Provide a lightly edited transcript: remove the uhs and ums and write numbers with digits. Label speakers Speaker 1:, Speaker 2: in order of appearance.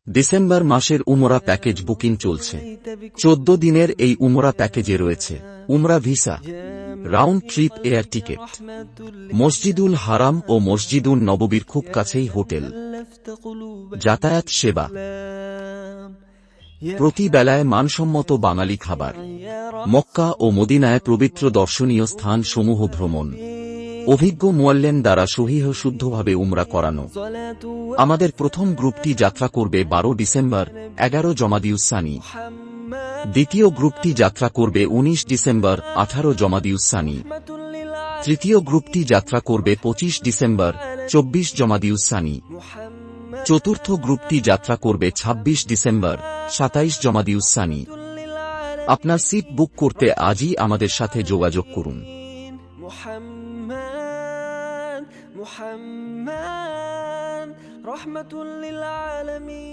Speaker 1: December মাসের উমরা package booking চলছে। 14 দিনের এই উমরা প্যাকেজে রয়েছে উমরা visa, round trip air ticket, মসজিদুল হারাম ও মসজিদুল নববীর খুব কাছেই হোটেল, যাতায়াত সেবা, প্রতি বেলায় মানসম্মত বাঙালি খাবার, মক্কা ও মদিনায় পবিত্র দর্শনীয় স্থান সমূহ ভ্রমণ, অভিজ্ঞ মুয়াল্লিম দ্বারা সহিহ শুদ্ধভাবে উমরা করানো। আমাদের প্রথম গ্রুপটি যাত্রা করবে 12 ডিসেম্বর 11 জমাদিউসানি, দ্বিতীয় গ্রুপটি যাত্রা করবে 19 ডিসেম্বর 18 জমাদিউসানি, তৃতীয় গ্রুপটি যাত্রা করবে 25 ডিসেম্বর 24 জমাদিউসানি, চতুর্থ গ্রুপটি যাত্রা করবে 26 ডিসেম্বর 27 জমাদিউসানি। আপনার সিট বুক করতে আজই আমাদের সাথে যোগাযোগ করুন। মুহাম্মাদ রহমাতুল লিল আলামিন।